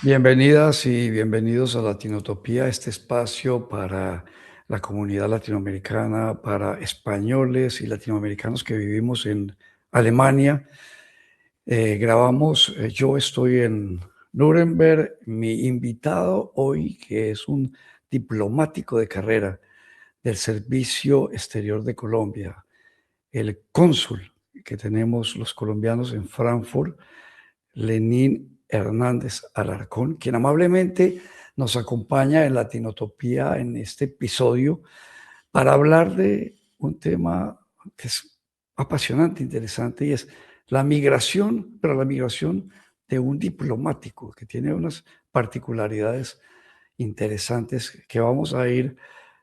Bienvenidas y bienvenidos a Latinotopía, este espacio para la comunidad latinoamericana, para españoles y latinoamericanos que vivimos en Alemania. Yo estoy en Nuremberg, mi invitado hoy, que es un diplomático de carrera del Servicio Exterior de Colombia, el cónsul que tenemos los colombianos en Frankfurt, Lenín Hernández Alarcón, quien amablemente nos acompaña en Latinotopía en este episodio para hablar de un tema que es apasionante, interesante, y es la migración, pero la migración de un diplomático que tiene unas particularidades interesantes que vamos a ir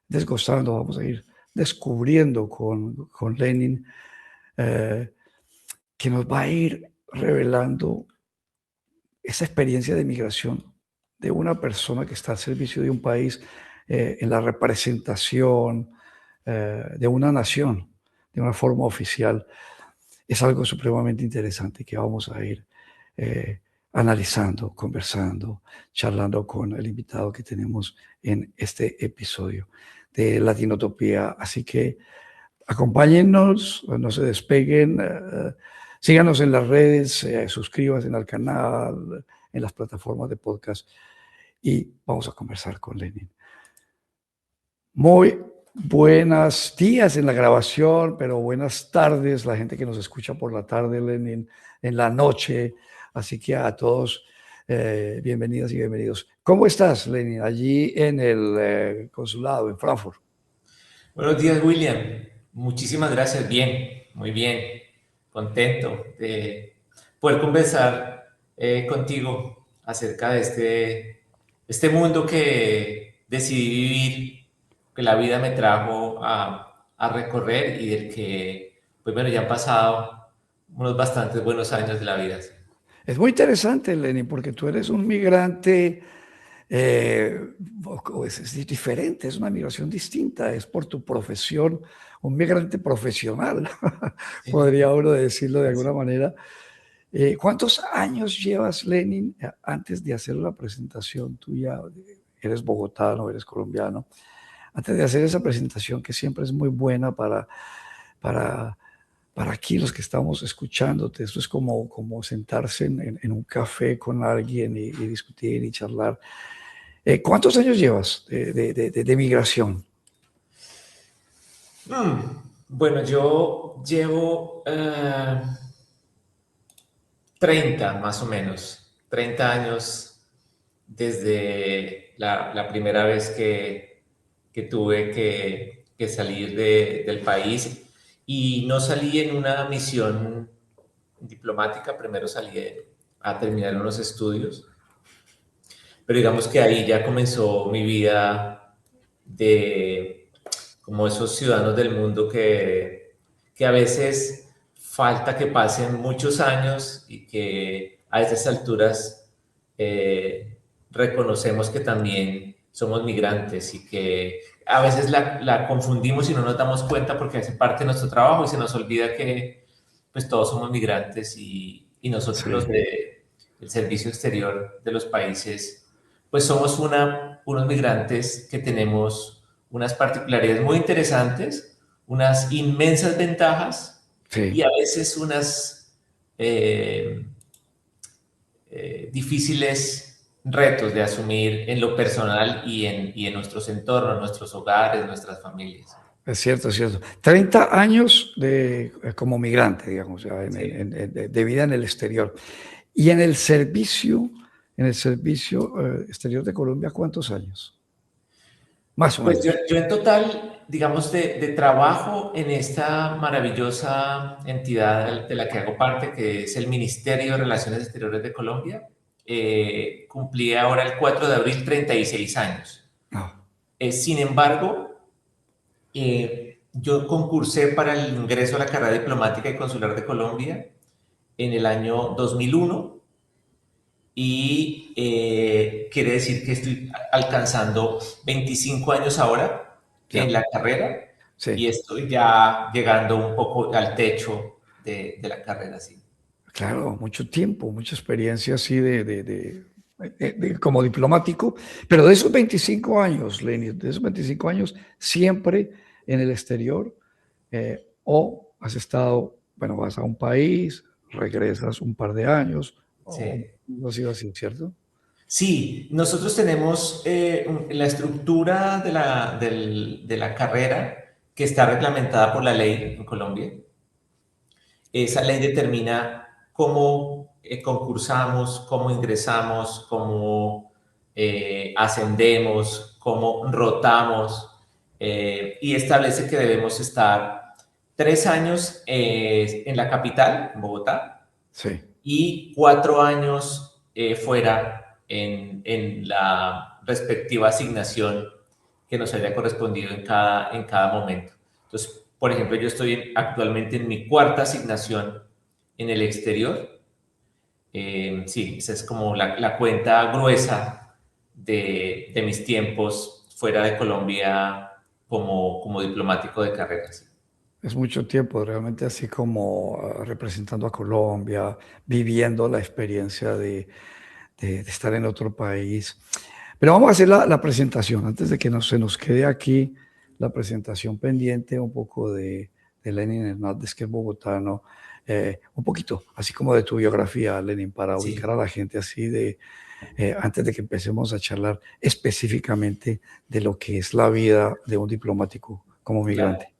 desglosando, vamos a ir descubriendo con Lenin, eh, que nos va a ir revelando esa experiencia de migración de una persona que está al servicio de un país, en la representación de una nación, de una forma oficial, es algo supremamente interesante que vamos a ir eh, analizando, conversando, charlando con el invitado que tenemos en este episodio de Latinotopía. Así que acompáñennos, no se despeguen, síganos en las redes, suscríbanse al canal, en las plataformas de podcast y vamos a conversar con Lenin. Muy buenos días en la grabación, pero buenas tardes, la gente que nos escucha por la tarde, Lenin, en la noche. Así que a todos, bienvenidas y bienvenidos. ¿Cómo estás, Lenin, allí en el consulado en Frankfurt? Buenos días, William. Muchísimas gracias. Bien, muy bien. Contento de poder conversar contigo acerca de este mundo que decidí vivir, que la vida me trajo a recorrer y del que, pues bueno, ya han pasado unos bastantes buenos años de la vida. Es muy interesante, Lenin, porque tú eres un migrante, es diferente, es una migración distinta, es por tu profesión, un migrante profesional, Sí, podría uno decirlo de así. alguna manera. ¿Cuántos años llevas, Lenin, antes de hacer la presentación tuya? Eres bogotano, eres colombiano. Antes de hacer esa presentación, que siempre es muy buena para, para aquí los que estamos escuchándote, esto es como sentarse en un café con alguien y discutir y charlar. ¿Cuántos años llevas de migración? Bueno, yo llevo 30 más o menos, 30 años desde la primera vez que tuve que salir del país y no salí en una misión diplomática, primero salí a terminar unos estudios, pero digamos que ahí ya comenzó mi vida de como esos ciudadanos del mundo que a veces falta que pasen muchos años y que a estas alturas reconocemos que también somos migrantes y que a veces la confundimos y no nos damos cuenta porque hace parte de nuestro trabajo y se nos olvida que pues todos somos migrantes y nosotros los Sí, del servicio exterior de los países pues somos unos migrantes que tenemos unas particularidades muy interesantes, unas inmensas ventajas y sí. a veces unas eh, difíciles retos de asumir en lo personal y en nuestros entornos, nuestros hogares, nuestras familias. Es cierto, es cierto. 30 años como migrante, digamos, ya Sí. de vida en el exterior. Y en el servicio exterior de Colombia, ¿cuántos años? Más o Pues yo, menos. yo en total, digamos, de trabajo en esta maravillosa entidad de la que hago parte, que es el Ministerio de Relaciones Exteriores de Colombia, cumplí ahora el 4 de abril 36 años. No. Sin embargo, yo concursé para el ingreso a la carrera diplomática y consular de Colombia en el año 2001 y quiere decir que estoy alcanzando 25 años ahora en Ya, la carrera y sí. estoy ya llegando un poco al techo de la carrera, sí. Claro, mucho tiempo, mucha experiencia así como diplomático, pero de esos 25 años, Lenny, de esos 25 años, siempre en el exterior, o has estado, bueno, vas a un país, regresas un par de años, o Sí. no ha sido así, ¿cierto? Sí, nosotros tenemos la estructura de la carrera que está reglamentada por la ley en Colombia. Esa ley determina cómo concursamos, cómo ingresamos, cómo ascendemos, cómo rotamos y establece que debemos estar 3 años en la capital, en Bogotá, Sí, y 4 años fuera en la respectiva asignación que nos haya correspondido en cada momento. Entonces, por ejemplo, yo estoy actualmente en mi cuarta asignación en el exterior. Sí, esa es como la cuenta gruesa de mis tiempos fuera de Colombia como diplomático de carreras. es mucho tiempo, realmente así como representando a Colombia, viviendo la experiencia de estar en otro país. Pero vamos a hacer la presentación, antes de que se nos quede aquí la presentación pendiente, un poco de Lenin Hernández, que es bogotano, un poquito, así como de tu biografía, Lenin, para ubicar a Sí, la gente así antes de que empecemos a charlar específicamente de lo que es la vida de un diplomático como claro. migrante.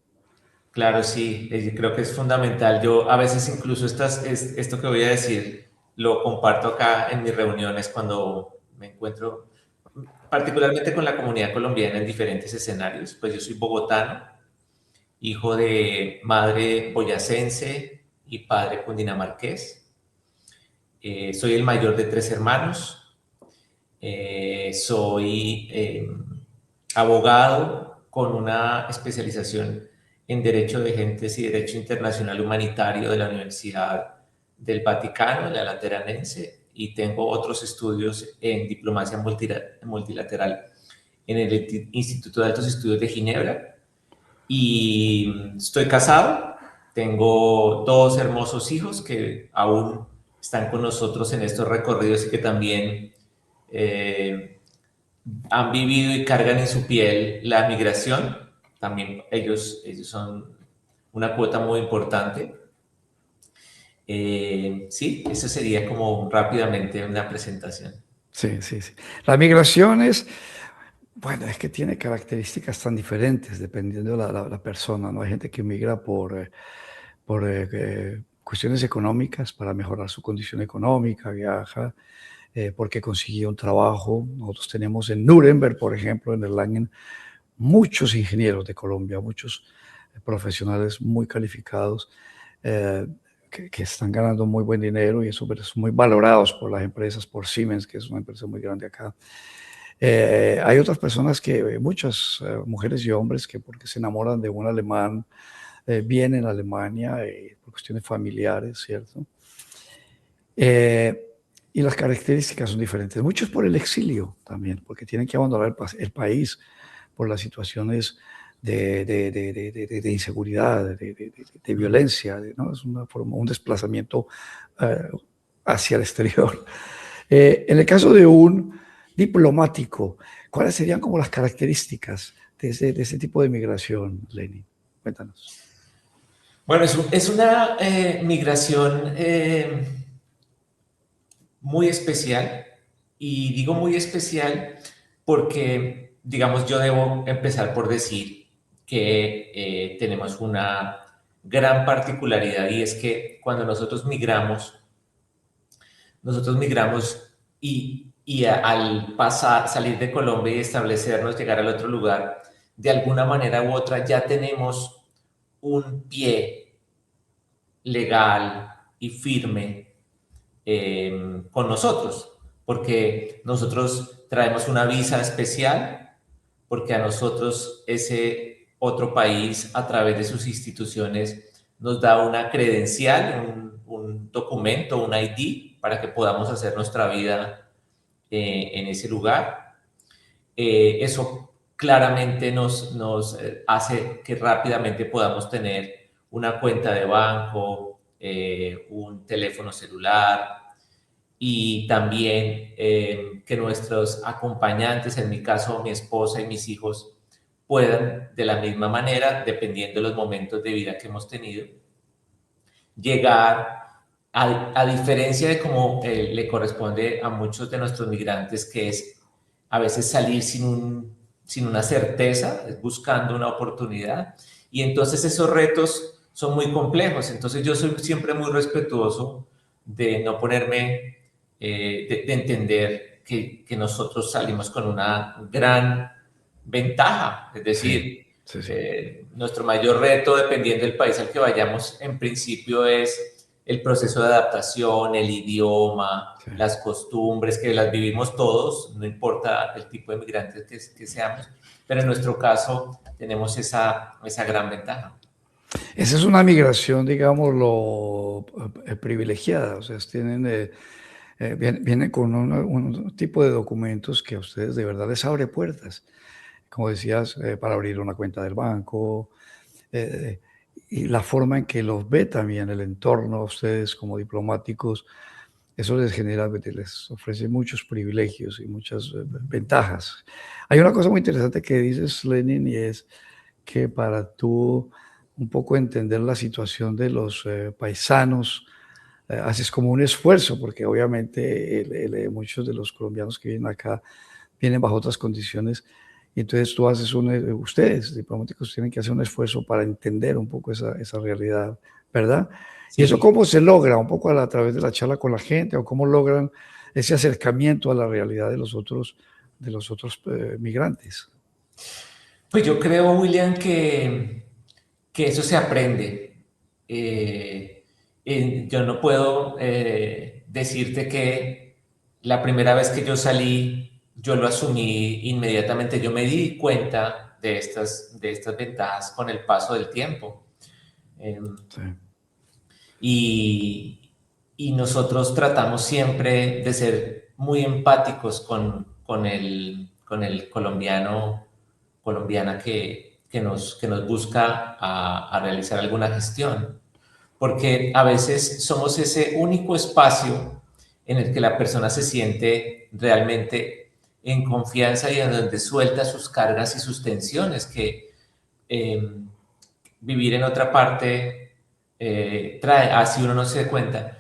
Claro, sí, creo que es fundamental. Yo a veces incluso esto que voy a decir lo comparto acá en mis reuniones cuando me encuentro particularmente con la comunidad colombiana en diferentes escenarios. Pues yo soy bogotano, hijo de madre boyacense y padre cundinamarqués. Soy el mayor de 3 hermanos. Soy abogado con una especialización en Derecho de Gentes y Derecho Internacional Humanitario de la Universidad del Vaticano, de la Lateranense, y tengo otros estudios en diplomacia multilateral en el Instituto de Altos Estudios de Ginebra. Y estoy casado, tengo 2 hermosos hijos que aún están con nosotros en estos recorridos y que también eh, han vivido y cargan en su piel la migración. También ellos son una cuota muy importante. Sí, eso sería como rápidamente una presentación. Sí, sí, sí. Las migraciones, bueno, es que tiene características tan diferentes dependiendo de la persona, ¿no? Hay gente que migra por cuestiones económicas, para mejorar su condición económica, viaja porque consiguió un trabajo. Nosotros tenemos en Nuremberg, por ejemplo, en Erlangen, muchos ingenieros de Colombia, muchos profesionales muy calificados eh, que están ganando muy buen dinero y eso pero son muy valorados por las empresas, por Siemens, que es una empresa muy grande acá. Hay otras personas muchas mujeres y hombres que porque se enamoran de un alemán, vienen a Alemania por cuestiones familiares, ¿cierto? Eh, y las características son diferentes. Muchos por el exilio también, porque tienen que abandonar el país por las situaciones de inseguridad, de violencia, ¿no? Es una forma, un desplazamiento eh, hacia el exterior. En el caso de un diplomático, ¿cuáles serían como las características de ese tipo de migración, Lenny? Cuéntanos. Bueno, es una migración muy especial y digo muy especial porque, digamos, yo debo empezar por decir que tenemos una gran particularidad y es que cuando nosotros migramos y al pasar, salir de Colombia y establecernos, llegar al otro lugar, de alguna manera u otra ya tenemos un pie legal y firme con nosotros, porque nosotros traemos una visa especial, porque a nosotros ese otro país, a través de sus instituciones, nos da una credencial, un documento, un ID, para que podamos hacer nuestra vida en ese lugar. Eso claramente nos hace que rápidamente podamos tener una cuenta de banco, un teléfono celular, y también que nuestros acompañantes, en mi caso mi esposa y mis hijos, puedan de la misma manera, dependiendo de los momentos de vida que hemos tenido, llegar a diferencia de cómo le corresponde a muchos de nuestros migrantes, que es a veces salir sin una certeza, buscando una oportunidad. Y entonces esos retos son muy complejos. Entonces yo soy siempre muy respetuoso de no ponerme, de entender que nosotros salimos con una gran ventaja. Es Sí, decir, sí, sí. nuestro mayor reto, dependiendo del país al que vayamos, en principio es el proceso de adaptación, el idioma, Sí. las costumbres, que las vivimos todos, no importa el tipo de migrantes que seamos, pero en nuestro caso tenemos esa gran ventaja. Esa es una migración, digámoslo, privilegiada, o sea, tienen, vienen con un tipo de documentos que a ustedes de verdad les abre puertas, como decías, para abrir una cuenta del banco, eh, y la forma en que los ve también el entorno a ustedes como diplomáticos, eso les genera, les ofrece muchos privilegios y muchas ventajas. Hay una cosa muy interesante que dices, Lenin, y es que para tú un poco entender la situación de los paisanos, haces como un esfuerzo, porque obviamente muchos de los colombianos que vienen acá vienen bajo otras condiciones, y entonces tú haces ustedes, diplomáticos, tienen que hacer un esfuerzo para entender un poco esa realidad, ¿verdad? ¿Y eso Sí. cómo se logra? Un poco a través de la charla con la gente, o cómo logran ese acercamiento a la realidad de los otros migrantes. Pues yo creo, William, que eso se aprende. Eh, yo no puedo decirte que la primera vez que yo salí, yo lo asumí inmediatamente. Yo me di cuenta de estas ventajas con el paso del tiempo. Eh, Sí, y, y nosotros tratamos siempre de ser muy empáticos con el colombiana que nos busca a realizar alguna gestión. Porque a veces somos ese único espacio en el que la persona se siente realmente en confianza y en donde suelta sus cargas y sus tensiones, que eh, vivir en otra parte trae, así uno no se da cuenta.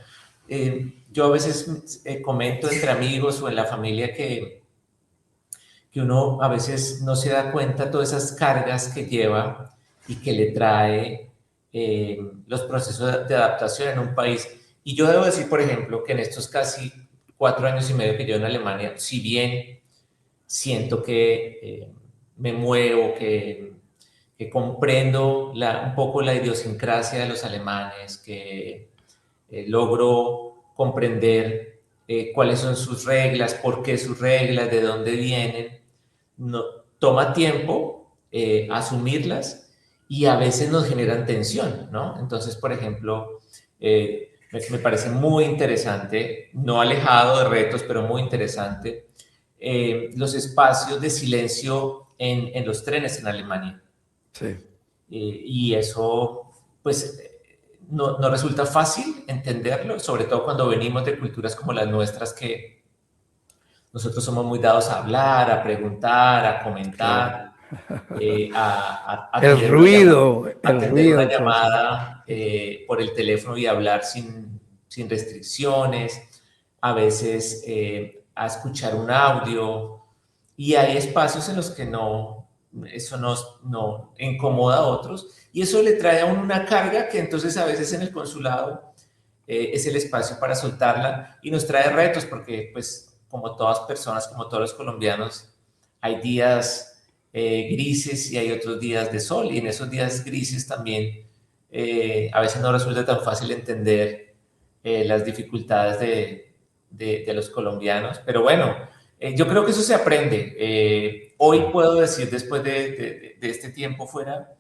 Yo a veces comento entre amigos o en la familia que uno a veces no se da cuenta de todas esas cargas que lleva y que le trae los procesos de adaptación en un país. Y yo debo decir, por ejemplo, que en estos casi 4 años y medio que llevo en Alemania, si bien siento que me muevo, que comprendo un poco la idiosincrasia de los alemanes, que logro comprender cuáles son sus reglas, por qué sus reglas, de dónde vienen. No, toma tiempo asumirlas y a veces nos generan tensión, ¿no? Entonces, por ejemplo, me parece muy interesante, no alejado de retos, pero muy interesante, los espacios de silencio en los trenes en Alemania. sí. Y eso, pues, no resulta fácil entenderlo, sobre todo cuando venimos de culturas como las nuestras, que nosotros somos muy dados a hablar, a preguntar, a Claro. comentar, atender una llamada, El atender una ruido, todo eso. llamada por el teléfono y hablar sin restricciones, a veces a escuchar un audio, y hay espacios en los que eso no incomoda a otros, y eso le trae a uno una carga que entonces a veces en el consulado es el espacio para soltarla, y nos trae retos porque, pues, como todas personas, como todos los colombianos, hay días grises y hay otros días de sol, y en esos días grises también a veces no resulta tan fácil entender las dificultades de los colombianos, pero bueno, yo creo que eso se aprende. Sí, Hoy puedo decir, después de este tiempo fuera,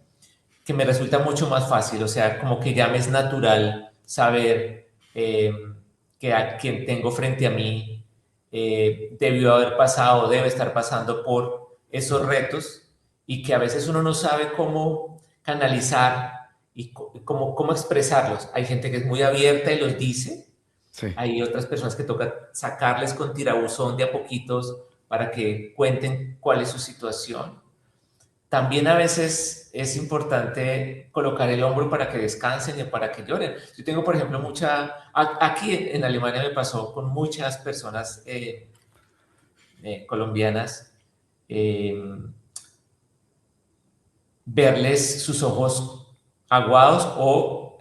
que me resulta mucho más fácil, o sea, como que ya me es natural saber que a quien tengo frente a mí debió haber pasado, debe estar pasando por esos retos, y que a veces uno no sabe cómo canalizar y cómo expresarlos. Hay gente que es muy abierta y los dice, Sí, hay otras personas que toca sacarles con tirabuzón de a poquitos para que cuenten cuál es su situación. También a veces es importante colocar el hombro para que descansen y para que lloren. Yo tengo, por ejemplo, aquí en Alemania me pasó con muchas personas colombianas, eh, verles sus ojos aguados o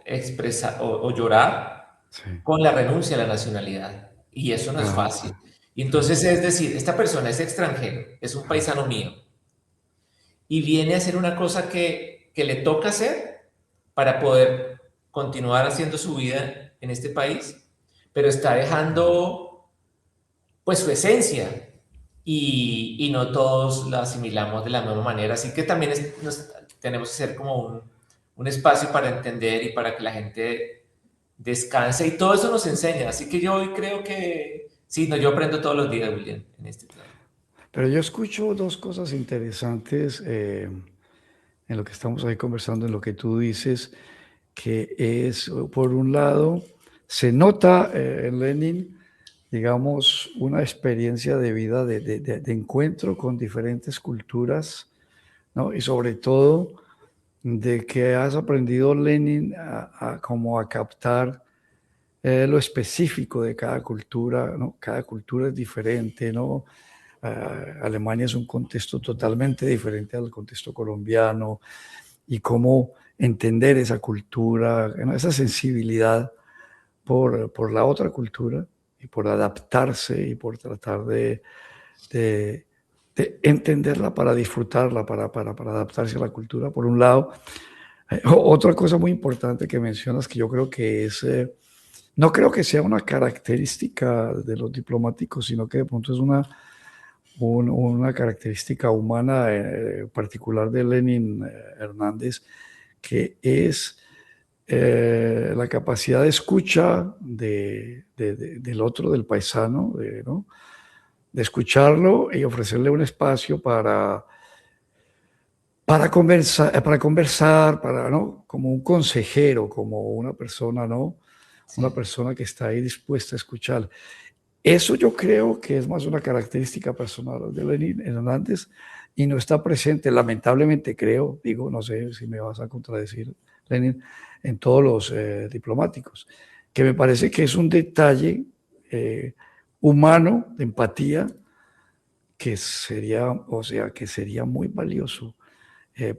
llorar sí. con la renuncia a la nacionalidad. Y eso no es Ah, fácil. Y sí, entonces es decir, esta persona es extranjero, es un paisano mío, y viene a hacer una cosa que le toca hacer para poder continuar haciendo su vida en este país, pero está dejando pues su esencia y no todos la asimilamos de la misma manera. Así que también tenemos que ser como un espacio para entender y para que la gente descanse y todo eso nos enseña. Así que yo hoy creo que sí, no, yo aprendo todos los días, William, en este plan. pero yo escucho dos cosas interesantes en lo que estamos ahí conversando, en lo que tú dices, que es, por un lado, se nota en Lenin, digamos, una experiencia de vida, de encuentro con diferentes culturas, ¿no? Y sobre todo de que has aprendido, Lenin, como a captar lo específico de cada cultura, ¿no? Cada cultura es diferente, ¿no? Alemania es un contexto totalmente diferente al contexto colombiano y cómo entender esa cultura, ¿no? Esa sensibilidad por la otra cultura y por adaptarse y por tratar de, de entenderla para disfrutarla, para adaptarse a la cultura, por un lado. Otra cosa muy importante que mencionas que yo creo que es, no creo que sea una característica de los diplomáticos, sino que de pronto es una característica humana particular de Lenin Hernández, que es la capacidad de escucha del otro, del paisano, ¿no? De escucharlo y ofrecerle un espacio para conversar, ¿no? Como un consejero, como una persona, ¿no? Una Sí. persona que está ahí dispuesta a escuchar. Eso yo creo que es más una característica personal de Lenin Hernández y no está presente, lamentablemente creo, digo, no sé si me vas a contradecir, Lenin, en todos los diplomáticos, que me parece que es un detalle eh, humano, de empatía, que sería, o sea, que sería muy valioso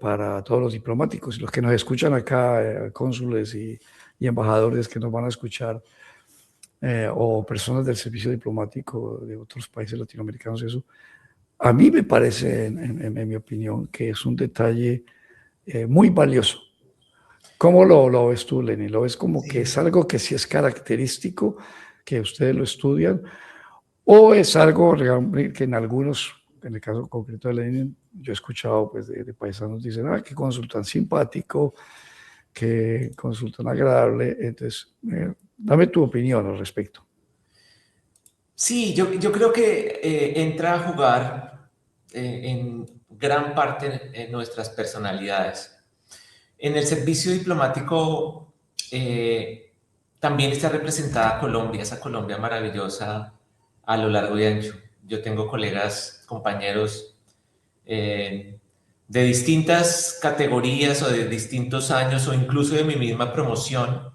para todos los diplomáticos, los que nos escuchan acá, cónsules y embajadores que nos van a escuchar, o personas del servicio diplomático de otros países latinoamericanos, eso, a mí me parece, en mi opinión, que es un detalle muy valioso. ¿Cómo lo ves tú, Lenny? ¿Lo ves como que es Sí. algo que sí es característico, que ustedes lo estudian, o es algo que en algunos, en el caso concreto de Lenin, yo he escuchado pues, de paisanos dicen, qué consultan simpático, qué consultan agradable? Entonces, dame tu opinión al respecto. Sí, yo creo que entra a jugar en gran parte en nuestras personalidades. En el servicio diplomático también está representada Colombia, esa Colombia maravillosa a lo largo y ancho. Yo tengo colegas, compañeros eh, de distintas categorías o de distintos años o incluso de mi misma promoción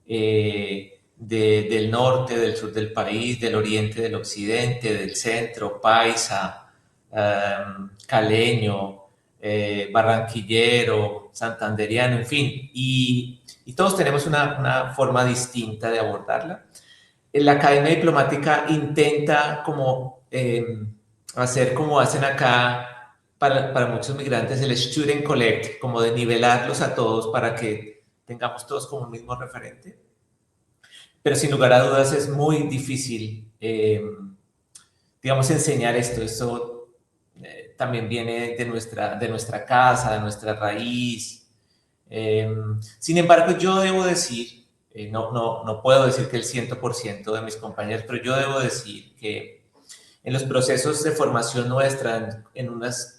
del norte, del sur del país, del oriente, del occidente, del centro, paisa, caleño, barranquillero, santanderiano, en fin, y todos tenemos una forma distinta de abordarla. La Academia Diplomática intenta como hacer como hacen acá para muchos migrantes el student collect, como de nivelarlos a todos para que tengamos todos como un mismo referente. Pero sin lugar a dudas es muy difícil, digamos, enseñar esto. Esto también viene de nuestra casa, de nuestra raíz. Sin embargo, yo debo decir, no puedo decir que el 100% de mis compañeros, pero yo debo decir que en los procesos de formación nuestra, en unos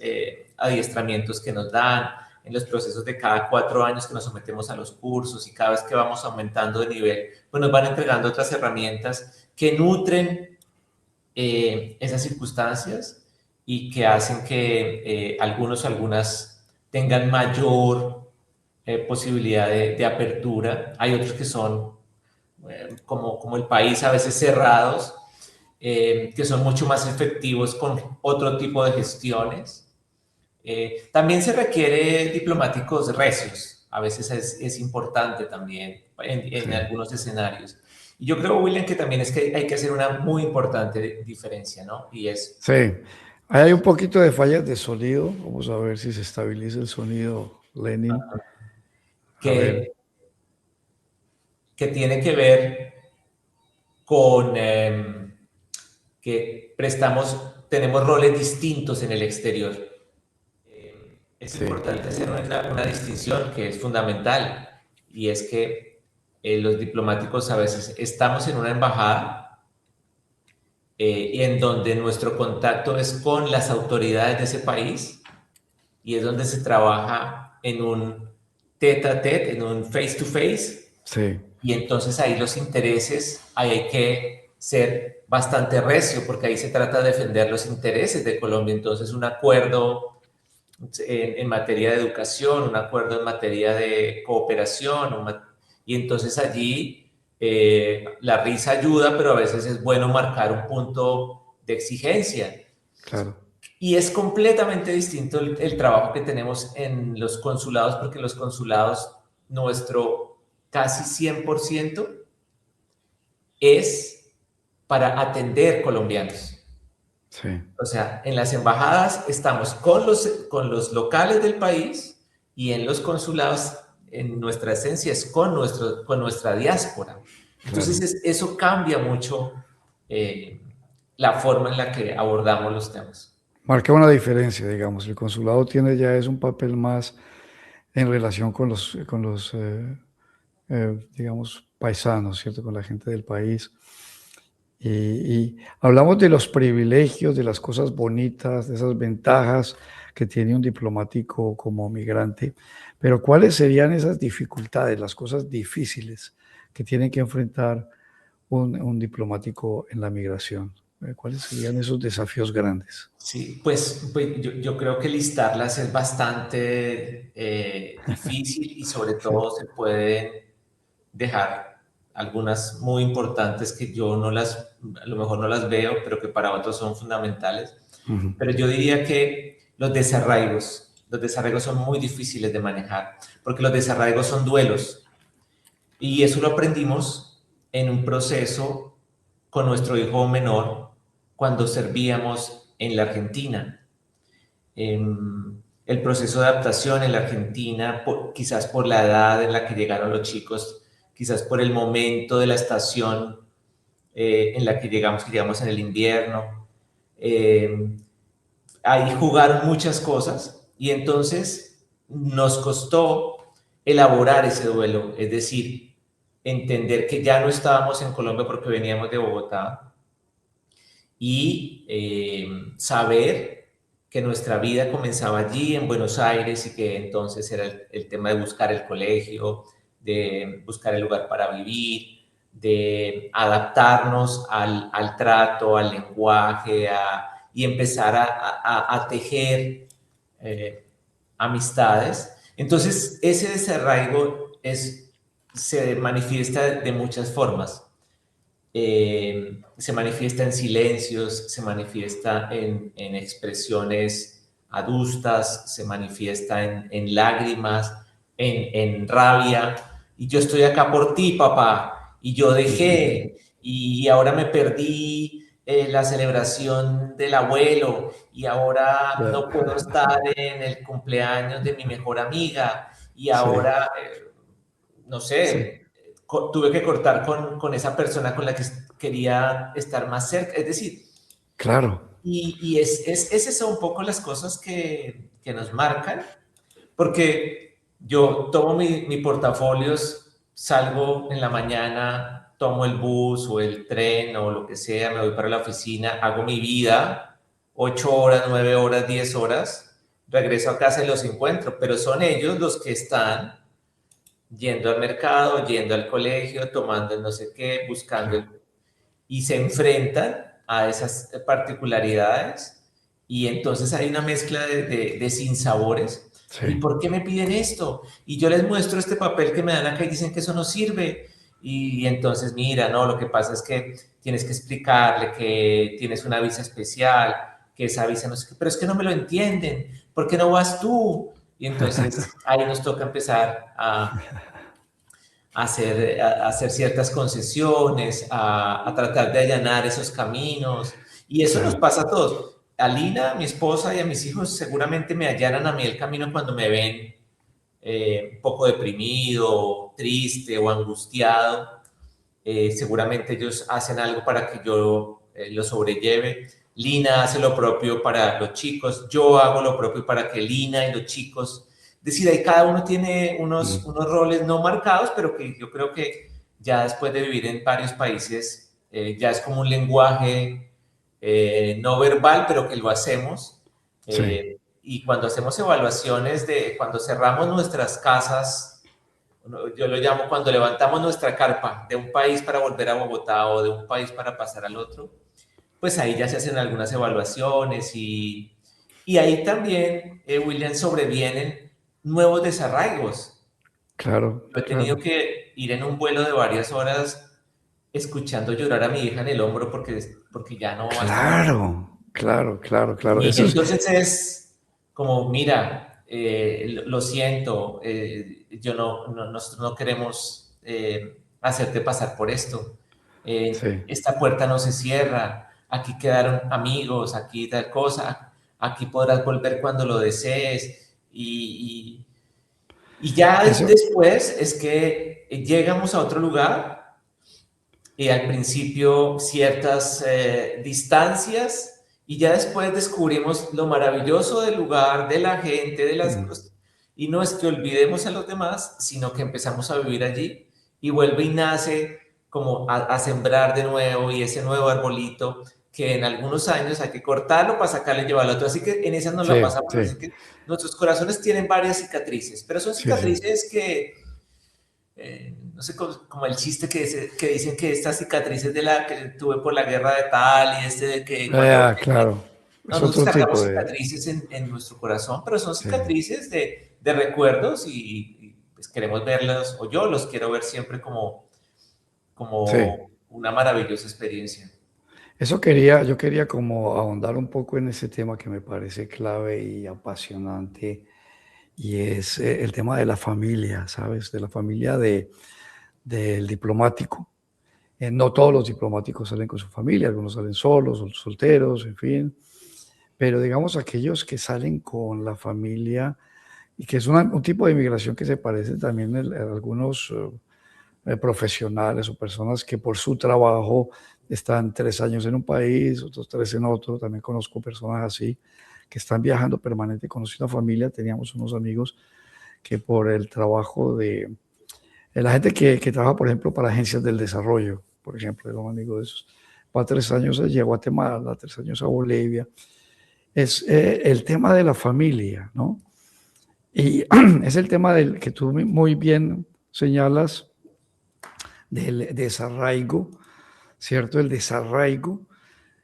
adiestramientos que nos dan, en los procesos de cada 4 años que nos sometemos a los cursos y cada vez que vamos aumentando de nivel, pues nos van entregando otras herramientas que nutren esas circunstancias y que hacen que algunos o algunas tengan mayor posibilidad de apertura. Hay otros que son, como el país, a veces cerrados, que son mucho más efectivos con otro tipo de gestiones. También se requiere diplomáticos recios, a veces es importante también en Sí. algunos escenarios. Y yo creo, William, que también es que hay que hacer una muy importante diferencia, ¿no? Y es Sí, ahí hay un poquito de fallas de sonido. Vamos a ver si se estabiliza el sonido, Lenin. A ver, que, que tiene que ver con que tenemos roles distintos en el exterior. Es sí, importante hacer una distinción que es fundamental, y es que los diplomáticos a veces estamos en una embajada y en donde nuestro contacto es con las autoridades de ese país, y es donde se trabaja en un tete a tete, en un face to face, sí, y entonces ahí los intereses, ahí hay que ser bastante recio porque ahí se trata de defender los intereses de Colombia. Entonces un acuerdo en materia de educación, un acuerdo en materia de cooperación, y entonces allí la risa ayuda, pero a veces es bueno marcar un punto de exigencia. claro, Y es completamente distinto el trabajo que tenemos en los consulados, porque los consulados, nuestro casi 100% es para atender colombianos. sí, O sea, en las embajadas estamos con los locales del país, y en los consulados, en nuestra esencia, es con nuestra diáspora. Entonces, claro. eso cambia mucho eh, la forma en la que abordamos los temas. Marca una diferencia, digamos. El consulado tiene ya es un papel más en relación con los digamos, paisanos, ¿cierto? Con la gente del país. Y hablamos de los privilegios, de las cosas bonitas, de esas ventajas que tiene un diplomático como migrante, pero ¿cuáles serían esas dificultades, las cosas difíciles que tiene que enfrentar un diplomático en la migración? ¿Cuáles serían esos desafíos grandes? Sí, pues yo creo que listarlas es bastante difícil, y sobre Sí, todo se pueden dejar algunas muy importantes que yo a lo mejor no las veo, pero que para otros son fundamentales. ujú, Pero yo diría que los desarraigos son muy difíciles de manejar, porque los desarraigos son duelos, y eso lo aprendimos en un proceso con nuestro hijo menor cuando servíamos en la Argentina. El proceso de adaptación en la Argentina, quizás por la edad en la que llegaron los chicos, quizás por el momento de la estación en la que llegamos en el invierno. Ahí jugaron muchas cosas, y entonces nos costó elaborar ese duelo, es decir, entender que ya no estábamos en Colombia porque veníamos de Bogotá, y saber que nuestra vida comenzaba allí en Buenos Aires, y que entonces era el tema de buscar el colegio, de buscar el lugar para vivir, de adaptarnos al trato, al lenguaje, y empezar a tejer eh, amistades. Entonces, ese desarraigo se manifiesta de muchas formas. Se manifiesta en silencios, se manifiesta en expresiones adustas, se manifiesta en lágrimas, en rabia. Y yo estoy acá por ti, papá, y yo dejé, y ahora me perdí la celebración del abuelo, y ahora ya, no puedo estar en el cumpleaños de mi mejor amiga, y sí, ahora, no sí, sé, tuve que cortar con esa persona con la que quería estar más cerca. Es decir, claro, esas son un poco las cosas que nos marcan, porque yo tomo mi portafolios, salgo en la mañana, tomo el bus o el tren o lo que sea, me voy para la oficina, hago mi vida, 8 horas, 9 horas, 10 horas, regreso a casa y los encuentro, pero son ellos los que están yendo al mercado, yendo al colegio, tomando el no sé qué, buscando claro, y se enfrentan a esas particularidades y entonces hay una mezcla de sinsabores. ¿Y sí, por qué me piden esto? Y yo les muestro este papel que me dan acá y dicen que eso no sirve. Y entonces, mira, no, lo que pasa es que tienes que explicarle que tienes una visa especial, que esa visa no sé qué, pero es que no me lo entienden. ¿Por qué no vas tú? Y entonces ahí nos toca empezar a hacer ciertas concesiones, a tratar de allanar esos caminos. Y eso nos sí, pasa a todos. A Lina, a mi esposa y a mis hijos seguramente me allanan a mí el camino cuando me ven un poco deprimido, triste o angustiado. Seguramente ellos hacen algo para que yo lo sobrelleve. Lina hace lo propio para los chicos, yo hago lo propio para que Lina y los chicos, es decir, ahí cada uno tiene mm, unos roles no marcados, pero que yo creo que ya después de vivir en varios países, ya es como un lenguaje no verbal, pero que lo hacemos. sí, Y cuando hacemos evaluaciones cuando cerramos nuestras casas, yo lo llamo cuando levantamos nuestra carpa de un país para volver a Bogotá o de un país para pasar al otro, pues ahí ya se hacen algunas evaluaciones y ahí también, William, sobrevienen nuevos desarraigos. claro, Yo he tenido claro, que ir en un vuelo de varias horas escuchando llorar a mi hija en el hombro porque ya no va a estar aquí. claro, claro, claro, claro. Y Eso es, entonces es como, mira, lo siento, nosotros no queremos hacerte pasar por esto. sí, Esta puerta no se cierra, aquí quedaron amigos, aquí tal cosa, aquí podrás volver cuando lo desees. Y ya eso, después es que llegamos a otro lugar y al principio ciertas distancias y ya después descubrimos lo maravilloso del lugar, de la gente, de las mm, cosas. Y no es que olvidemos a los demás, sino que empezamos a vivir allí y vuelve y nace como a sembrar de nuevo y ese nuevo arbolito que en algunos años hay que cortarlo para sacarle y llevarlo a otro. Así que en esas nos la sí, pasamos. sí, Así que nuestros corazones tienen varias cicatrices, pero son sí, sí. cicatrices que no sé, como el chiste que dicen que estas cicatrices de la que tuve por la guerra de tal y este de que cuando... Ah, claro, No, es nosotros otro cargamos tipo de, cicatrices en nuestro corazón, pero son sí, cicatrices de recuerdos pues queremos verlas, o yo los quiero ver siempre sí. como una maravillosa experiencia. Eso quería, yo quería como ahondar un poco en ese tema que me parece clave y apasionante, y es el tema de la familia, ¿sabes? De la familia del diplomático. No todos los diplomáticos salen con su familia, algunos salen solos, solteros, en fin, pero digamos aquellos que salen con la familia y que es un tipo de inmigración que se parece también a algunos profesionales o personas que por su trabajo están 3 años en un país, otros 3 en otro. También conozco personas así que están viajando permanente. Conocí una familia, teníamos unos amigos que por el trabajo de la gente que trabaja, por ejemplo, para agencias del desarrollo, por ejemplo, era un amigo de esos, va 3 años allí a Guatemala, 3 años a Bolivia. Es el tema de la familia, ¿no? Y es el tema del que tú muy bien señalas del desarraigo, ¿cierto? El desarraigo.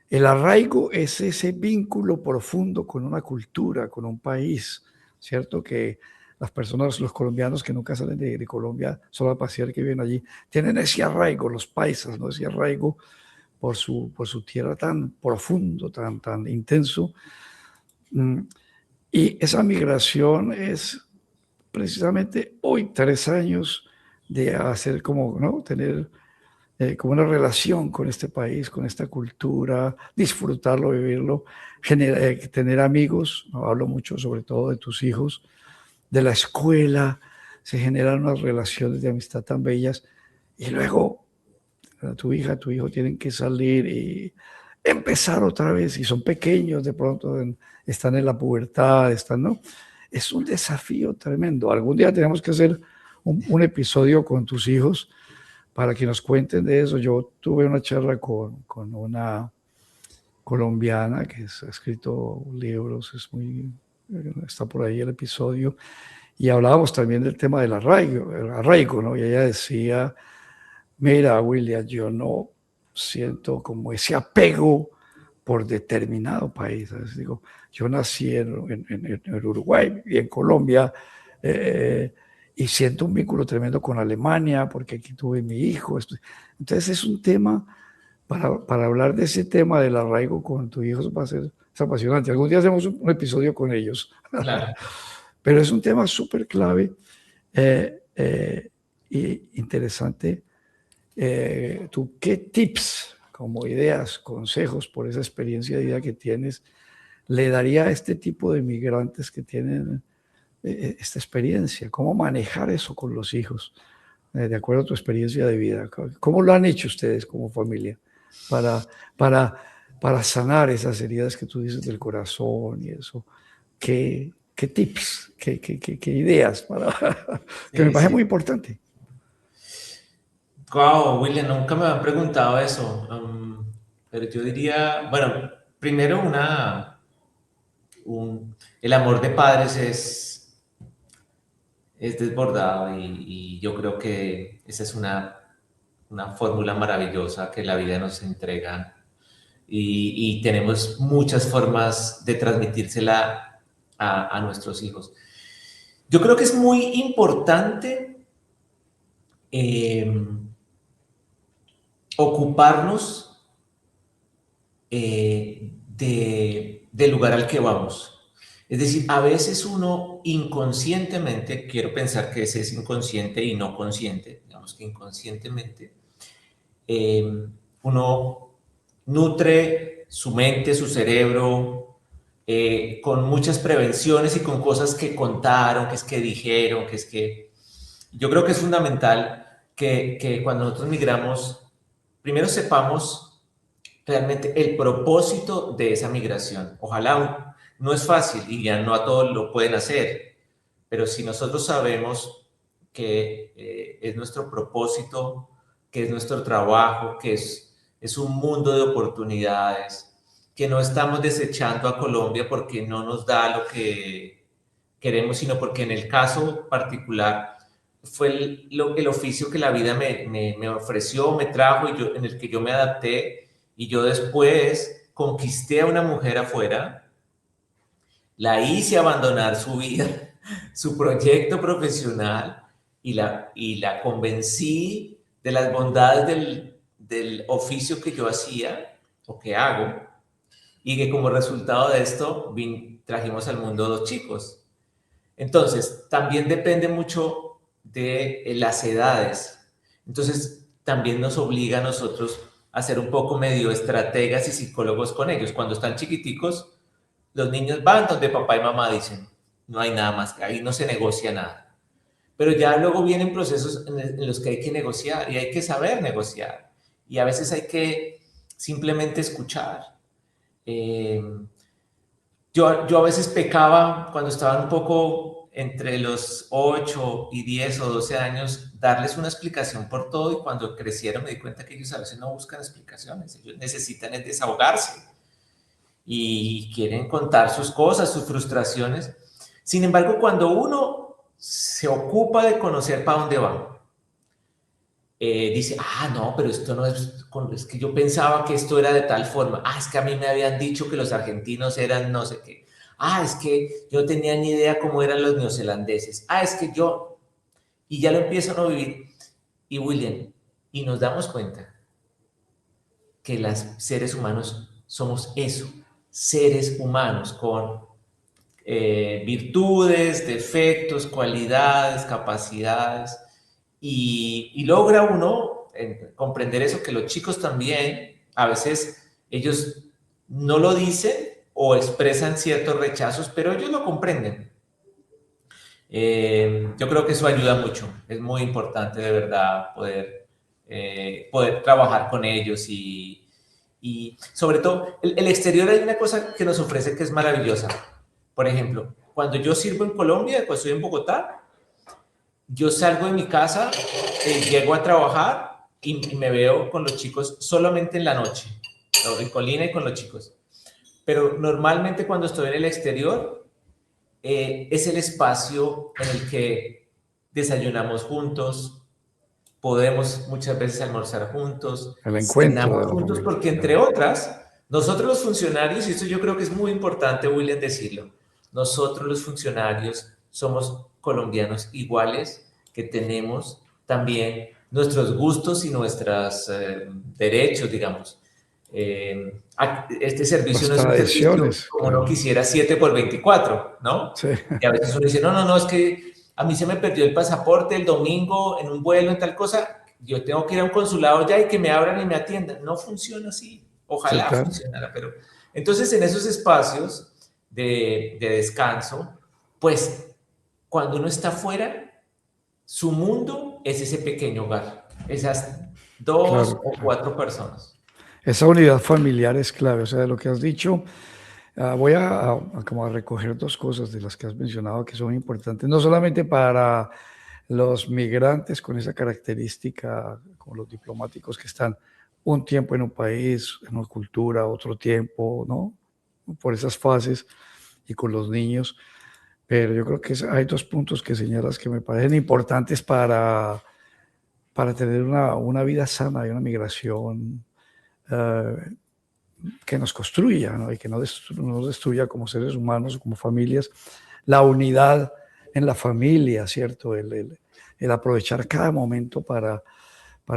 El arraigo es ese vínculo profundo con una cultura, con un país, ¿cierto? Que las personas, los colombianos que nunca salen de Colombia solo a pasear, que viven allí, tienen ese arraigo, los paisas, ¿no? Ese arraigo por su tierra tan profundo, tan intenso. Mm, Y esa migración es precisamente hoy, 3 años de hacer como, ¿no? Tener como una relación con este país, con esta cultura, disfrutarlo, vivirlo, tener amigos, ¿no? Hablo mucho sobre todo de tus hijos, de la escuela, se generan unas relaciones de amistad tan bellas y luego tu hija, tu hijo tienen que salir y empezar otra vez y son pequeños de pronto, están en la pubertad, están, ¿no? Es un desafío tremendo. Algún día tenemos que hacer un episodio con tus hijos para que nos cuenten de eso. Yo tuve una charla con una colombiana que ha escrito libros, es muy está por ahí el episodio, y hablábamos también del tema del arraigo, ¿no? Y ella decía, mira, William, yo no siento como ese apego por determinado país. ¿Sabes? Digo, yo nací en Uruguay y en Colombia, y siento un vínculo tremendo con Alemania porque aquí tuve mi hijo. Entonces es un tema, para hablar de ese tema del arraigo con tu hijo, va a ser es apasionante. Algún día hacemos un episodio con ellos. Claro. Pero es un tema súper clave y interesante. ¿Tú qué tips, como ideas, consejos por esa experiencia de vida que tienes, le daría a este tipo de migrantes que tienen esta experiencia? ¿Cómo manejar eso con los hijos? De acuerdo a tu experiencia de vida. ¿Cómo lo han hecho ustedes como familia para, para, para sanar esas heridas que tú dices del corazón y eso? ¿Qué tips, qué ideas para que me Sí, parece muy sí. importante? Wow, William, nunca me han preguntado eso. Pero yo diría, bueno, primero el amor de padres es desbordado y yo creo que esa es una fórmula maravillosa que la vida nos entrega y tenemos muchas formas de transmitírsela a nuestros hijos. Yo creo que es muy importante eh, ocuparnos del lugar al que vamos. Es decir, a veces uno inconscientemente, quiero pensar que ese es inconsciente y no consciente, digamos que inconscientemente, uno nutre su mente, su cerebro, con muchas prevenciones y con cosas que contaron, que es que dijeron, que es que... Yo creo que es fundamental que cuando nosotros migramos, primero sepamos realmente el propósito de esa migración. Ojalá no es fácil y ya no a todos lo pueden hacer, pero si nosotros sabemos que es nuestro propósito, que es nuestro trabajo, que es un mundo de oportunidades, que no estamos desechando a Colombia porque no nos da lo que queremos, sino porque en el caso particular fue el oficio que la vida me ofreció, me trajo y en el que yo me adapté y yo después conquisté a una mujer afuera, la hice abandonar su vida, su proyecto profesional y la convencí de las bondades del oficio que yo hacía o que hago y que como resultado de esto trajimos al mundo dos chicos. Entonces, también depende mucho de las edades. Entonces, también nos obliga a nosotros a ser un poco medio estrategas y psicólogos con ellos. Cuando están chiquiticos, los niños van donde papá y mamá dicen, no hay nada más, ahí no se negocia nada. Pero ya luego vienen procesos en los que hay que negociar y hay que saber negociar. Y a veces hay que simplemente escuchar. Eh, yo a veces pecaba cuando estaban un poco entre los 8 y 10 o 12 años, darles una explicación por todo y cuando crecieron me di cuenta que ellos a veces no buscan explicaciones, ellos necesitan es desahogarse y quieren contar sus cosas, sus frustraciones. Sin embargo, cuando uno se ocupa de conocer para dónde va, dice, no, pero esto no es que yo pensaba que esto era de tal forma, es que a mí me habían dicho que los argentinos eran no sé qué, es que yo no tenía ni idea cómo eran los neozelandeses, es que yo, y ya lo empiezan a vivir, y William, y nos damos cuenta que los seres humanos somos eso, seres humanos con virtudes, defectos, cualidades, capacidades, y logra uno comprender eso, que los chicos también, a veces ellos no lo dicen o expresan ciertos rechazos, pero ellos lo comprenden. Yo creo que eso ayuda mucho, es muy importante de verdad poder trabajar con ellos y sobre todo, el exterior hay una cosa que nos ofrece que es maravillosa. Por ejemplo, cuando yo sirvo en Colombia, cuando estoy en Bogotá, yo salgo de mi casa, llego a trabajar y me veo con los chicos solamente en la noche, en Colina y con los chicos. Pero normalmente cuando estoy en el exterior, es el espacio en el que desayunamos juntos, podemos muchas veces almorzar juntos, El encuentro cenamos de la juntos, familia, porque entre claro. otras, nosotros los funcionarios, y esto yo creo que es muy importante, William, decirlo, nosotros los funcionarios somos colombianos iguales, que tenemos también nuestros gustos y nuestros derechos, digamos. Este servicio Las no es un servicio tradiciones, como uno claro. quisiera 7 por 24, ¿no? Sí, Y a veces uno dice, no, no, no, es que a mí se me perdió el pasaporte el domingo en un vuelo, en tal cosa, yo tengo que ir a un consulado ya y que me abran y me atiendan. No funciona así. sí, Ojalá claro. funcionara, pero entonces en esos espacios de descanso, pues cuando uno está afuera, su mundo es ese pequeño hogar, esas dos Claro, o claro. cuatro personas. Esa unidad familiar es clave. O sea, de lo que has dicho, voy a como a recoger dos cosas de las que has mencionado que son importantes, no solamente para los migrantes con esa característica, como los diplomáticos que están un tiempo en un país, en una cultura, otro tiempo, ¿no? Por esas fases y con los niños. Pero yo creo que hay dos puntos que señalas que me parecen importantes para tener una vida sana y una migración eh, que nos construya, ¿no? Y que no nos destruya como seres humanos o como familias. La unidad en la familia, ¿cierto? El aprovechar cada momento para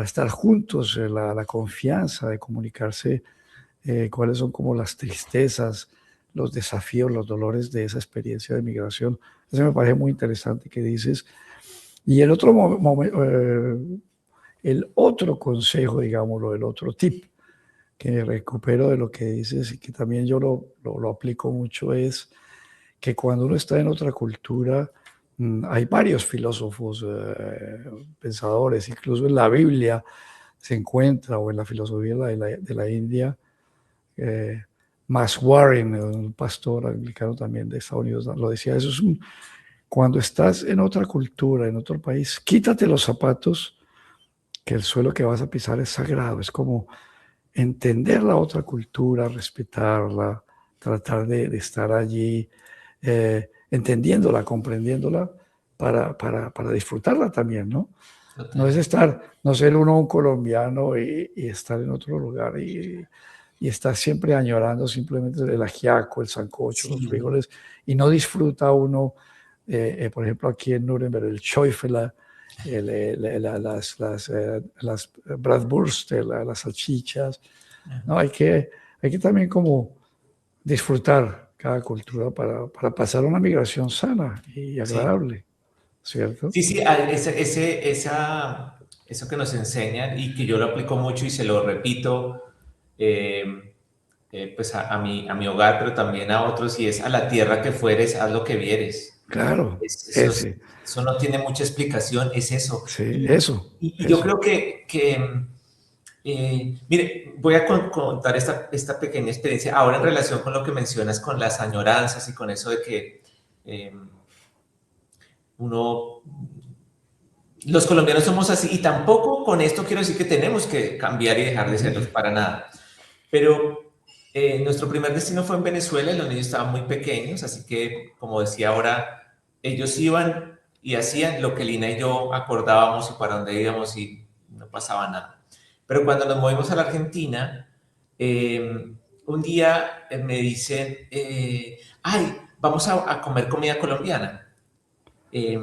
estar juntos, la confianza de comunicarse cuáles son como las tristezas, los desafíos, los dolores de esa experiencia de migración. Eso me parece muy interesante que dices. Y el otro, el otro consejo, digámoslo, el otro tip que recupero de lo que dices y que también yo lo aplico mucho es que cuando uno está en otra cultura, hay varios filósofos, pensadores, incluso en la Biblia se encuentra, o en la filosofía de la India, eh, Max Warren, un pastor anglicano también de Estados Unidos, lo decía, cuando estás en otra cultura, en otro país, quítate los zapatos, que el suelo que vas a pisar es sagrado, es como entender la otra cultura, respetarla, tratar de estar allí, entendiéndola, comprendiéndola, para disfrutarla también, ¿no? No es Total. estar, no ser uno un colombiano y estar en otro lugar y estar siempre añorando simplemente el ajiaco, el sancocho, los Sí, frijoles, y no disfruta uno, por ejemplo, aquí en Nuremberg, el Schäufele, las Bratwurst, las salchichas, ¿no? Hay que también como disfrutar cada cultura para pasar una migración sana y sí. agradable, ¿cierto? Sí, sí, eso que nos enseñan y que yo lo aplico mucho y se lo repito eh, pues a mi hogar, pero también a otros, y es a la tierra que fueres, haz lo que vieres. Claro, Eso, ese, eso no tiene mucha explicación, es eso. sí, Y, eso, y yo eso. creo mire, voy a contar esta pequeña experiencia ahora en relación con lo que mencionas, con las añoranzas y con eso de que eh, uno los colombianos somos así y tampoco con esto quiero decir que tenemos que cambiar y dejar de serlos Ujú. para nada. Pero nuestro primer destino fue en Venezuela y los niños estaban muy pequeños, así que como decía ahora, ellos iban y hacían lo que Lina y yo acordábamos y para dónde íbamos y no pasaba nada. Pero cuando nos movimos a la Argentina, un día me dicen, ay, vamos a comer comida colombiana. Eh,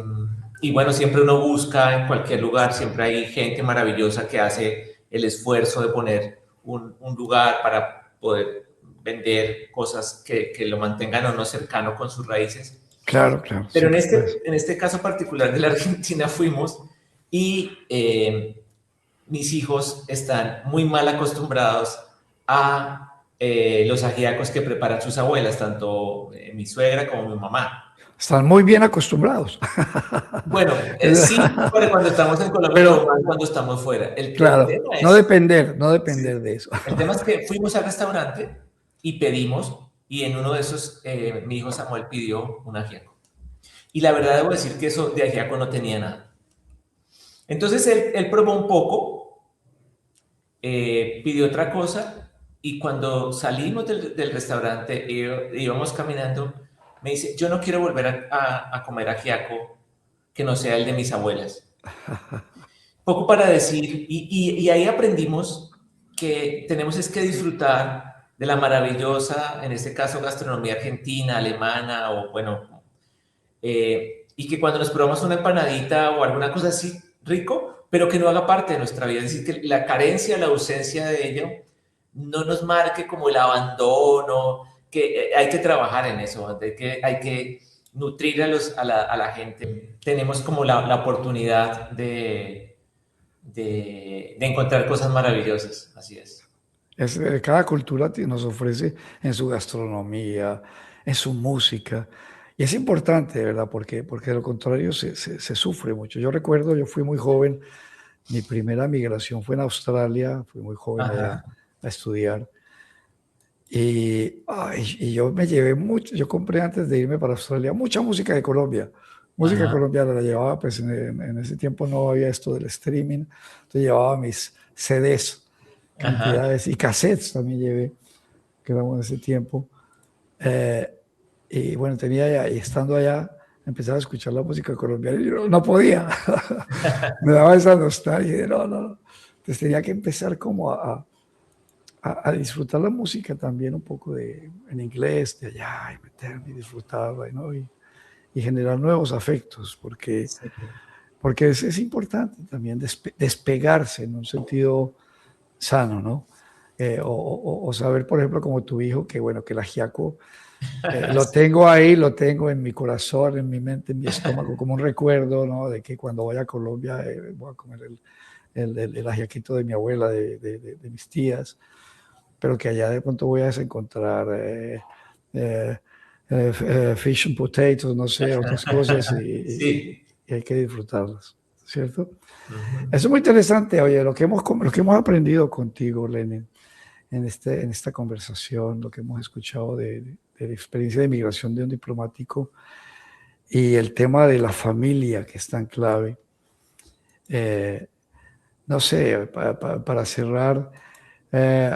y bueno, siempre uno busca en cualquier lugar, siempre hay gente maravillosa que hace el esfuerzo de poner un lugar para poder vender cosas que lo mantengan a uno cercano con sus raíces. Claro, claro, Pero siempre está eso. en este caso particular de la Argentina fuimos y mis hijos están muy mal acostumbrados a los ajíacos que preparan sus abuelas, tanto mi suegra como mi mamá. Están muy bien acostumbrados. Bueno, sí, para cuando estamos en Colombia, Pero, no más cuando estamos fuera. El claro, tema no es, depender, no sí, depender de eso. el tema es que fuimos al restaurante y pedimos, y en uno de esos, mi hijo Samuel pidió un ajiaco. Y la verdad debo decir que eso de ajiaco no tenía nada. Entonces él probó un poco, pidió otra cosa, y cuando salimos del restaurante, íbamos caminando, me dice, yo no quiero volver a comer ajiaco que no sea el de mis abuelas. Poco para decir, y ahí aprendimos que tenemos es que disfrutar de la maravillosa, en este caso, gastronomía argentina, alemana, o bueno, y que cuando nos probamos una empanadita o alguna cosa así rico, pero que no haga parte de nuestra vida, es decir, que la carencia, la ausencia de ello no nos marque como el abandono, que hay que trabajar en eso, hay que nutrir a la gente. Tenemos como la oportunidad de encontrar cosas maravillosas, así es. Cada cultura nos ofrece en su gastronomía, en su música. Y es importante, ¿verdad? Porque de lo contrario se sufre mucho. Yo recuerdo, yo fui muy joven, mi primera migración fue en Australia, fui muy joven allá Ajá, a estudiar. Y yo me llevé mucho, yo compré antes de irme para Australia mucha música de Colombia. Música ajá, colombiana la llevaba, pues en ese tiempo no había esto del streaming, entonces llevaba mis CDs, ajá. cantidades, y cassettes también llevé, que éramos en ese tiempo. Eh, y bueno, y estando allá, empezaba a escuchar la música colombiana y yo no podía. Me daba esa nostalgia de no, no, no. Entonces tenía que empezar como a disfrutar la música también un poco en inglés, de allá, y meterme y disfrutarla, ¿no? Y generar nuevos afectos, Sí. porque es importante también despegarse en un sentido sano, ¿no? O saber, por ejemplo, como tu hijo, que bueno, que el ajiaco lo Sí. tengo ahí, lo tengo en mi corazón, en mi mente, en mi estómago, como un recuerdo, ¿no? De que cuando vaya a Colombia voy a comer el ajiaquito de mi abuela, de mis tías, pero que allá de pronto voy a encontrar eh, fish and potatoes, no sé, otras cosas Sí. y hay que disfrutarlas, ¿cierto? Ujú. Eso es muy interesante, oye, lo que hemos aprendido contigo, Lenin, en esta conversación, lo que hemos escuchado de la experiencia de migración de un diplomático y el tema de la familia que es tan clave. Eh, no sé, para cerrar, eh,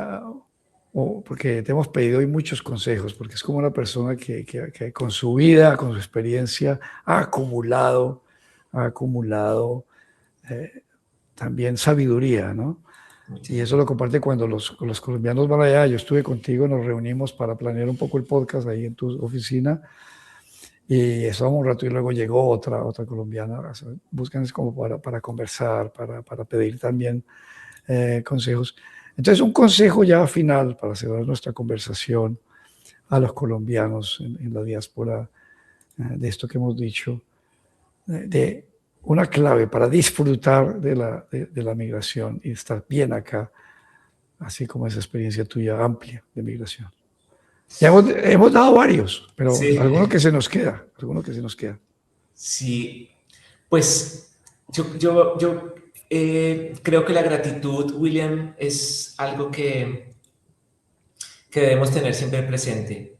porque te hemos pedido hoy muchos consejos, porque es como una persona que con su vida, con su experiencia, ha acumulado eh, también sabiduría, ¿no? Muchas Y eso lo gracias. comparte cuando los colombianos van allá. Yo estuve contigo, nos reunimos para planear un poco el podcast ahí en tu oficina y estábamos un rato y luego llegó otra colombiana. O sea, buscan es como para conversar, para pedir también consejos. Entonces, un consejo ya final para cerrar nuestra conversación a los colombianos en la diáspora de esto que hemos dicho, de una clave para disfrutar de la migración y estar bien acá, así como esa experiencia tuya amplia de migración. Ya hemos dado varios, pero alguno Sí, que se nos queda, alguno que se nos queda. sí. Pues yo creo que la gratitud, William, es algo que debemos tener siempre presente.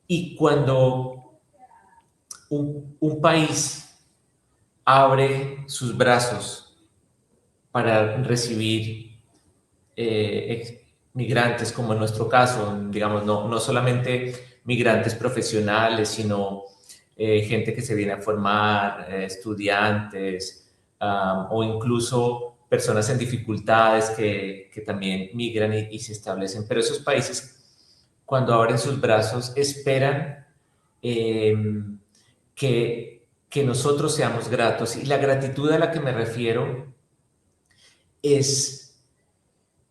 Y cuando un país abre sus brazos para recibir migrantes, como en nuestro caso, digamos, no solamente migrantes profesionales, sino gente que se viene a formar, estudiantes, o incluso personas en dificultades que también migran y se establecen. Pero esos países, cuando abren sus brazos, esperan eh, que nosotros seamos gratos. Y la gratitud a la que me refiero es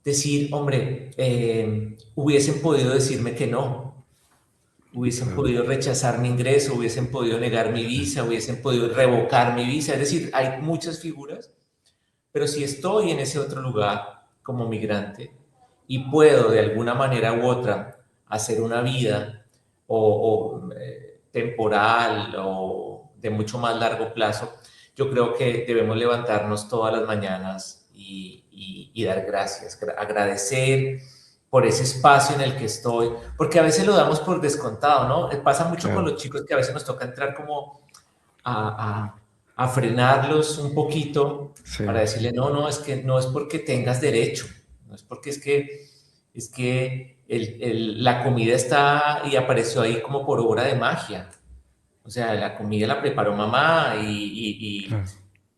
decir, hombre, hubiesen podido decirme que no, hubiesen Claro, podido rechazar mi ingreso, hubiesen podido negar mi visa, hubiesen podido revocar mi visa. Es decir, hay muchas figuras, pero si estoy en ese otro lugar como migrante y puedo de alguna manera u otra hacer una vida temporal o de mucho más largo plazo, yo creo que debemos levantarnos todas las mañanas y dar gracias, agradecer por ese espacio en el que estoy, porque a veces lo damos por descontado, ¿no? Pasa mucho con claro, los chicos que a veces nos toca entrar como a, a frenarlos un poquito para sí, decirle, no, no, es que no es porque tengas derecho, no es porque es que la comida está y apareció ahí como por obra de magia. O sea, la comida la preparó mamá Claro.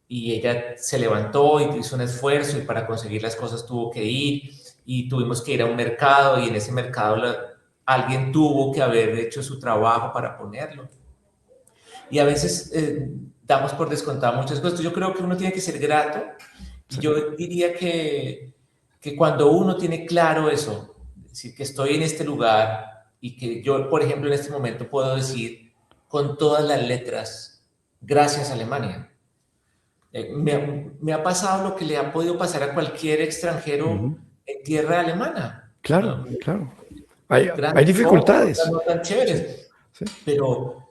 y ella se levantó y hizo un esfuerzo y para conseguir las cosas tuvo que ir y tuvimos que ir a un mercado y en ese mercado alguien tuvo que haber hecho su trabajo para ponerlo. Y a veces damos por descontado muchas cosas. Yo creo que uno tiene que ser grato y Sí. yo diría que cuando uno tiene claro eso, es decir, que estoy en este lugar y que yo, por ejemplo, en este momento puedo decir con todas las letras, gracias Alemania. Me ha pasado lo que le ha podido pasar a cualquier extranjero Ujú. en tierra alemana. Claro, ¿No? claro. Hay Grandes cosas, otras dificultades. no tan Sí, chéveres, sí. pero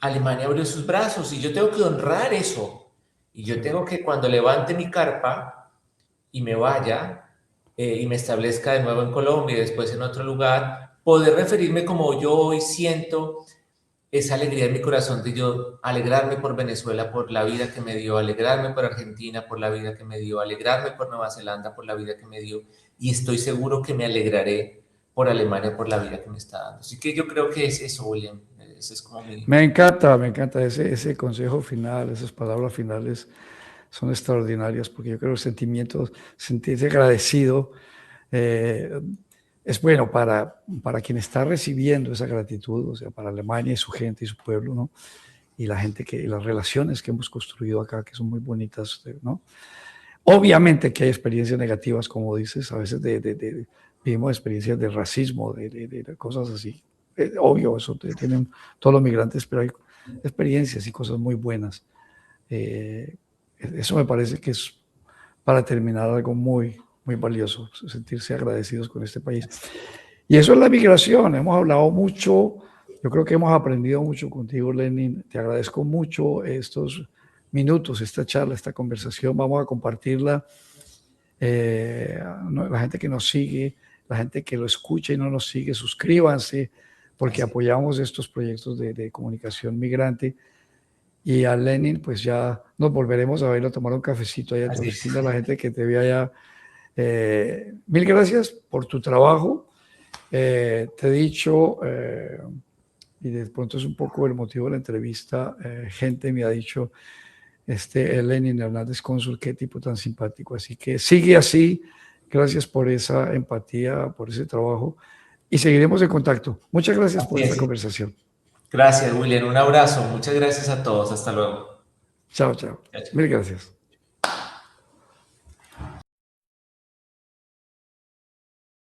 Alemania abrió sus brazos y yo tengo que honrar eso. Y yo Sí. tengo que cuando levante mi carpa y me vaya y me establezca de nuevo en Colombia y después en otro lugar, poder referirme como yo hoy siento esa alegría en mi corazón de yo alegrarme por Venezuela, por la vida que me dio, alegrarme por Argentina, por la vida que me dio, alegrarme por Nueva Zelanda, por la vida que me dio, y estoy seguro que me alegraré por Alemania, por la vida que me está dando. Así que yo creo que es eso, William. Ese es como mi... Me encanta ese consejo final, esas palabras finales son extraordinarias porque yo creo que el sentimiento, sentirse agradecido, eh, es bueno para quien está recibiendo esa gratitud, o sea, para Alemania y su gente y su pueblo, ¿no? Y la gente y las relaciones que hemos construido acá, que son muy bonitas, ¿no? Obviamente que hay experiencias negativas, como dices, a veces vivimos experiencias de racismo, de cosas así. Obvio, eso tienen todos los migrantes, pero hay experiencias y cosas muy buenas. Eh, Eso me parece que es, para terminar, algo muy, muy valioso, sentirse agradecidos con este país. Y eso es la migración, hemos hablado mucho, yo creo que hemos aprendido mucho contigo, Lenin. Te agradezco mucho estos minutos, esta charla, esta conversación. Vamos a compartirla. La gente que nos sigue, la gente que lo escucha y no nos sigue, suscríbanse porque Así. apoyamos estos proyectos de comunicación migrante. Y a Lenin, pues ya nos volveremos a ver a tomar un cafecito allá a tu Así es. oficina, la gente que te ve allá. Mil gracias por tu trabajo. Te he dicho, y de pronto es un poco el motivo de la entrevista, gente me ha dicho, Lenin Hernández Cónsul, qué tipo tan simpático. Así que sigue así. Gracias por esa empatía, por ese trabajo. Y seguiremos en contacto. Muchas gracias por Así esta es. conversación. Gracias, William. Un abrazo. Muchas gracias a todos. Hasta luego. Chao, chao. Chao, chao. Mil gracias.